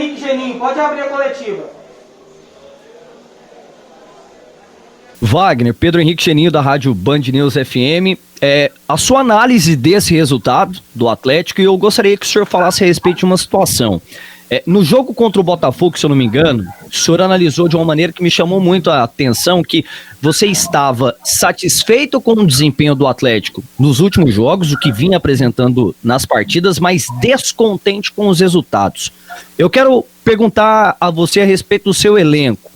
Henrique Geninho, pode abrir a coletiva. Wagner, Pedro Henrique Geninho da Rádio Band News FM. A sua análise desse resultado do Atlético, e eu gostaria que o senhor falasse a respeito de uma situação. No jogo contra o Botafogo, se eu não me engano, o senhor analisou de uma maneira que me chamou muito a atenção, que você estava satisfeito com o desempenho do Atlético nos últimos jogos, o que vinha apresentando nas partidas, mas descontente com os resultados. Eu quero perguntar a você a respeito do seu elenco.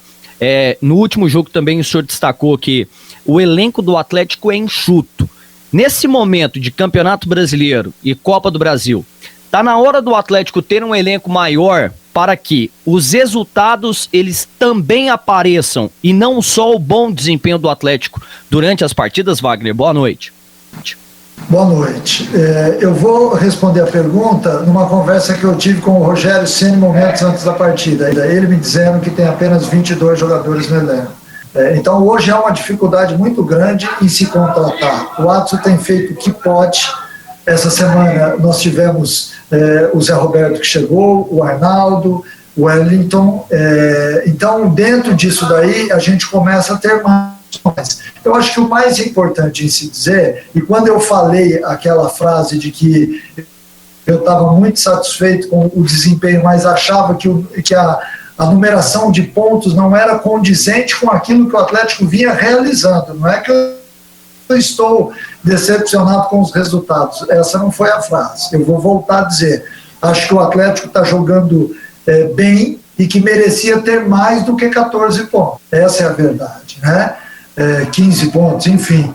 No último jogo também o senhor destacou que o elenco do Atlético é enxuto. Nesse momento de Campeonato Brasileiro e Copa do Brasil, tá na hora do Atlético ter um elenco maior para que os resultados eles também apareçam e não só o bom desempenho do Atlético durante as partidas, Wagner? Boa noite. Boa noite. Eu vou responder a pergunta numa conversa que eu tive com o Rogério Ceni momentos antes da partida. Ele me dizendo que tem apenas 22 jogadores no elenco. Então hoje há uma dificuldade muito grande em se contratar. O Atlético tem feito o que pode. Essa semana nós tivemos o Zé Roberto que chegou, o Arnaldo, o Wellington. Então dentro disso daí a gente começa a ter mais. Eu acho que o mais importante em se dizer, e quando eu falei aquela frase de que eu estava muito satisfeito com o desempenho, mas achava que a numeração de pontos não era condizente com aquilo que o Atlético vinha realizando. Não é que eu estou decepcionado com os resultados, essa não foi a frase. Eu vou voltar a dizer, acho que o Atlético está jogando bem e que merecia ter mais do que 14 pontos. Essa é a verdade, né? 15 pontos, enfim.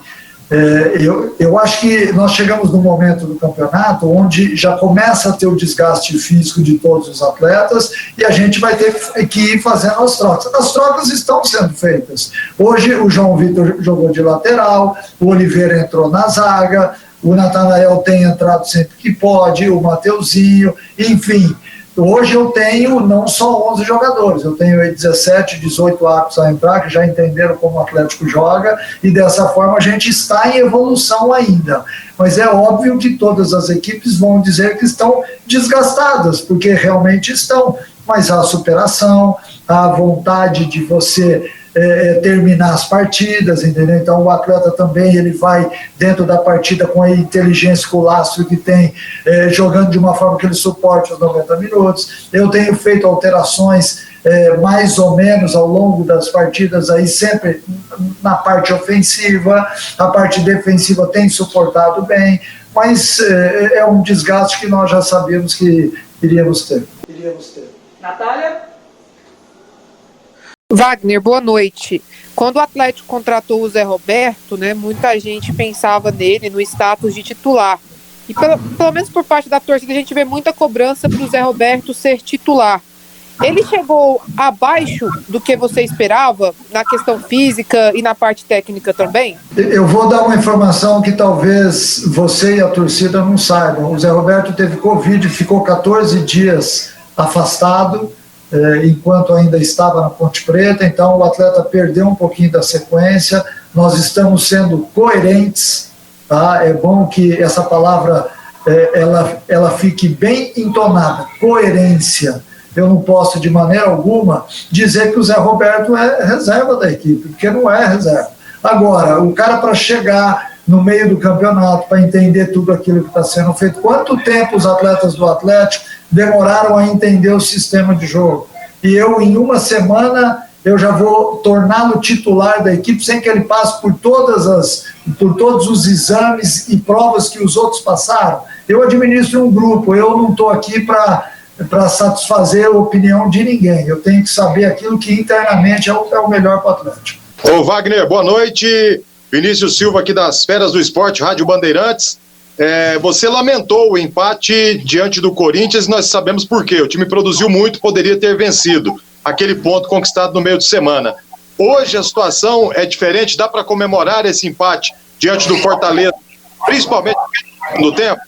Eu acho que nós chegamos num momento do campeonato onde já começa a ter o desgaste físico de todos os atletas e a gente vai ter que ir fazendo as trocas. As trocas estão sendo feitas. Hoje o João Vitor jogou de lateral, o Oliveira entrou na zaga, o Natanael tem entrado sempre que pode, o Mateuzinho, enfim. Hoje eu tenho não só 11 jogadores, eu tenho 17, 18 aptos a entrar, que já entenderam como o Atlético joga, e dessa forma a gente está em evolução ainda. Mas é óbvio que todas as equipes vão dizer que estão desgastadas, porque realmente estão, mas há superação, há vontade de você terminar as partidas, entendeu? Então o atleta também ele vai dentro da partida com a inteligência, com o lastro que tem, jogando de uma forma que ele suporte os 90 minutos. Eu tenho feito alterações mais ou menos ao longo das partidas, aí sempre na parte ofensiva, a parte defensiva tem suportado bem, mas é um desgaste que nós já sabíamos que iríamos ter. Natália? Wagner, boa noite. Quando o Atlético contratou o Zé Roberto, né, muita gente pensava nele no status de titular. E pelo menos por parte da torcida a gente vê muita cobrança para o Zé Roberto ser titular. Ele chegou abaixo do que você esperava na questão física e na parte técnica também? Eu vou dar uma informação que talvez você e a torcida não saibam. O Zé Roberto teve Covid, ficou 14 dias afastado, enquanto ainda estava na Ponte Preta, então o atleta perdeu um pouquinho da sequência. Nós estamos sendo coerentes, tá? É bom que essa palavra ela fique bem entonada, coerência. Eu não posso de maneira alguma dizer que o Zé Roberto é reserva da equipe, porque não é reserva. Agora, o cara para chegar no meio do campeonato, para entender tudo aquilo que está sendo feito, quanto tempo os atletas do Atlético demoraram a entender o sistema de jogo? E eu, em uma semana, eu já vou torná-lo titular da equipe sem que ele passe por todos os exames e provas que os outros passaram. Eu administro um grupo, eu não estou aqui para satisfazer a opinião de ninguém. Eu tenho que saber aquilo que internamente é o melhor para o Atlético. Ô Wagner, boa noite. Vinícius Silva aqui das Feras do Esporte, Rádio Bandeirantes. Você lamentou o empate diante do Corinthians, nós sabemos por quê. O time produziu muito, poderia ter vencido aquele ponto conquistado no meio de semana. Hoje a situação é diferente, dá para comemorar esse empate diante do Fortaleza, principalmente no segundo tempo?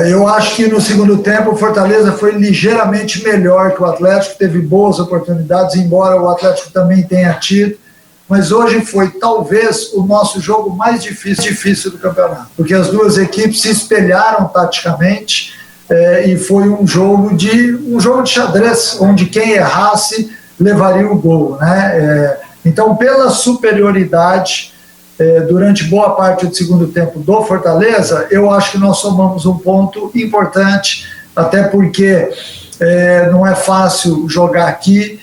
Eu acho que no segundo tempo o Fortaleza foi ligeiramente melhor que o Atlético, teve boas oportunidades, embora o Atlético também tenha tido. Mas hoje foi talvez o nosso jogo mais difícil do campeonato, porque as duas equipes se espelharam taticamente, e foi um jogo de xadrez, onde quem errasse levaria o gol, né? Então, pela superioridade durante boa parte do segundo tempo do Fortaleza, eu acho que nós somamos um ponto importante, até porque não é fácil jogar aqui,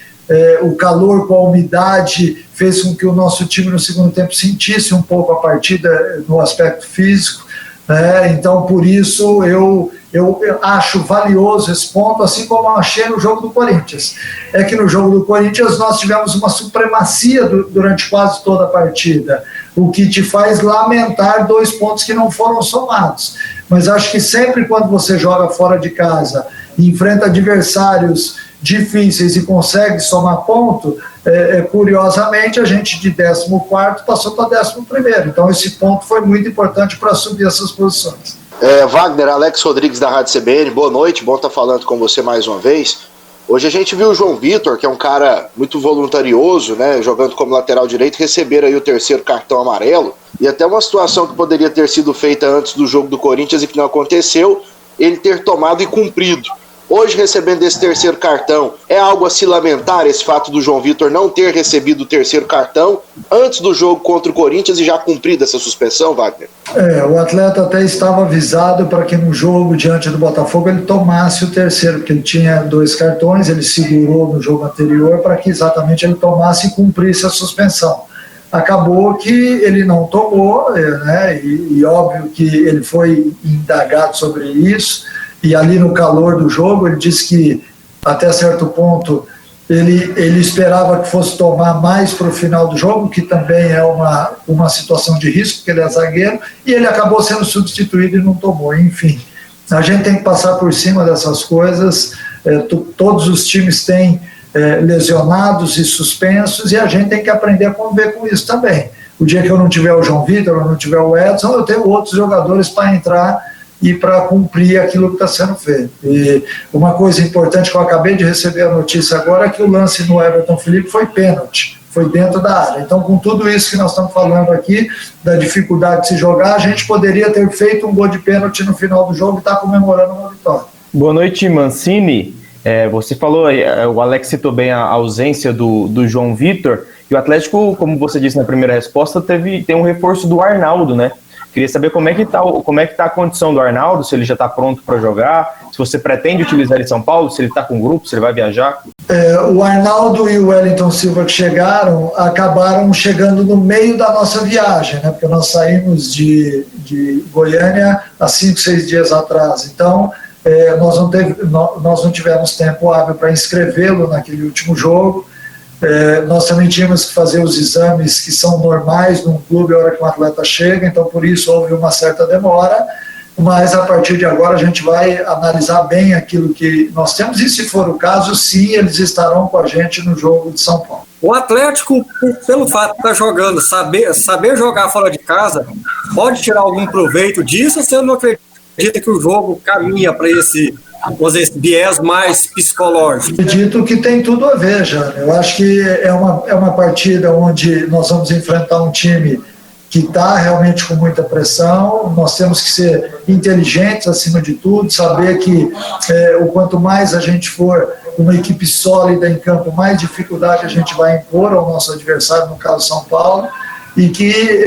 o calor com a umidade fez com que o nosso time no segundo tempo sentisse um pouco a partida no aspecto físico, então por isso eu acho valioso esse ponto, assim como eu achei no jogo do Corinthians. É que no jogo do Corinthians nós tivemos uma supremacia durante quase toda a partida, o que te faz lamentar 2 pontos que não foram somados. Mas acho que sempre quando você joga fora de casa e enfrenta adversários difíceis e consegue somar ponto, curiosamente a gente de 14º passou para 11º. Então esse ponto foi muito importante para subir essas posições. Wagner, Alex Rodrigues da Rádio CBN, boa noite, bom estar falando com você mais uma vez. Hoje a gente viu o João Vitor, que é um cara muito voluntarioso, né, jogando como lateral direito, receber aí o 3º cartão amarelo, e até uma situação que poderia ter sido feita antes do jogo do Corinthians e que não aconteceu, ele ter tomado e cumprido. Hoje, recebendo esse 3º cartão, é algo a se lamentar esse fato do João Vitor não ter recebido o 3º cartão antes do jogo contra o Corinthians e já cumprido essa suspensão, Wagner? O atleta até estava avisado para que no jogo diante do Botafogo ele tomasse o 3º, porque ele tinha 2 cartões, ele segurou no jogo anterior para que exatamente ele tomasse e cumprisse a suspensão. Acabou que ele não tomou, né, e óbvio que ele foi indagado sobre isso, e ali no calor do jogo ele disse que até certo ponto ele esperava que fosse tomar mais para o final do jogo, que também é uma situação de risco, porque ele é zagueiro, e ele acabou sendo substituído e não tomou. Enfim, a gente tem que passar por cima dessas coisas, todos os times têm lesionados e suspensos, e a gente tem que aprender a conviver com isso também. O dia que eu não tiver o João Vitor, eu não tiver o Edson, eu tenho outros jogadores para entrar e para cumprir aquilo que está sendo feito. E uma coisa importante que eu acabei de receber a notícia agora é que o lance no Everton Felipe foi pênalti, foi dentro da área. Então, com tudo isso que nós estamos falando aqui, da dificuldade de se jogar, a gente poderia ter feito um gol de pênalti no final do jogo e estar comemorando uma vitória. Boa noite, Mancini. Você falou, o Alex citou bem a ausência do João Vitor, e o Atlético, como você disse na primeira resposta, tem um reforço do Arnaldo, né? Queria saber como é que tá a condição do Arnaldo, se ele já está pronto para jogar, se você pretende utilizar ele em São Paulo, se ele está com um grupo, se ele vai viajar. O Arnaldo e o Wellington Silva que chegaram, acabaram chegando no meio da nossa viagem, né? Porque nós saímos de Goiânia há 5, 6 dias atrás. Então, nós não tivemos tempo hábil para inscrevê-lo naquele último jogo. Nós também tínhamos que fazer os exames que são normais num clube a hora que um atleta chega, então por isso houve uma certa demora, mas a partir de agora a gente vai analisar bem aquilo que nós temos, e se for o caso, sim, eles estarão com a gente no jogo de São Paulo. O Atlético, pelo fato de estar jogando, saber jogar fora de casa, pode tirar algum proveito disso, ou você não acredita que o jogo caminha para esse viés mais psicológico? Acredito que tem tudo a ver, Jânio. Eu acho que é uma partida onde nós vamos enfrentar um time que está realmente com muita pressão. Nós temos que ser inteligentes acima de tudo, saber que o quanto mais a gente for uma equipe sólida em campo, mais dificuldade a gente vai impor ao nosso adversário, no caso São Paulo, e que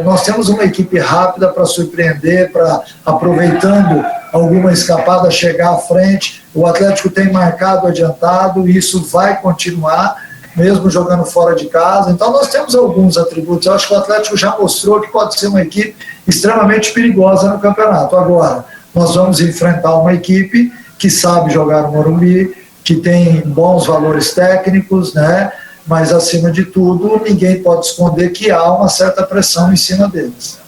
nós temos uma equipe rápida para surpreender, para, aproveitando alguma escapada, chegar à frente. O Atlético tem marcado adiantado, e isso vai continuar, mesmo jogando fora de casa. Então nós temos alguns atributos. Eu acho que o Atlético já mostrou que pode ser uma equipe extremamente perigosa no campeonato. Agora, nós vamos enfrentar uma equipe que sabe jogar no Morumbi, que tem bons valores técnicos, né? Mas, acima de tudo, ninguém pode esconder que há uma certa pressão em cima deles.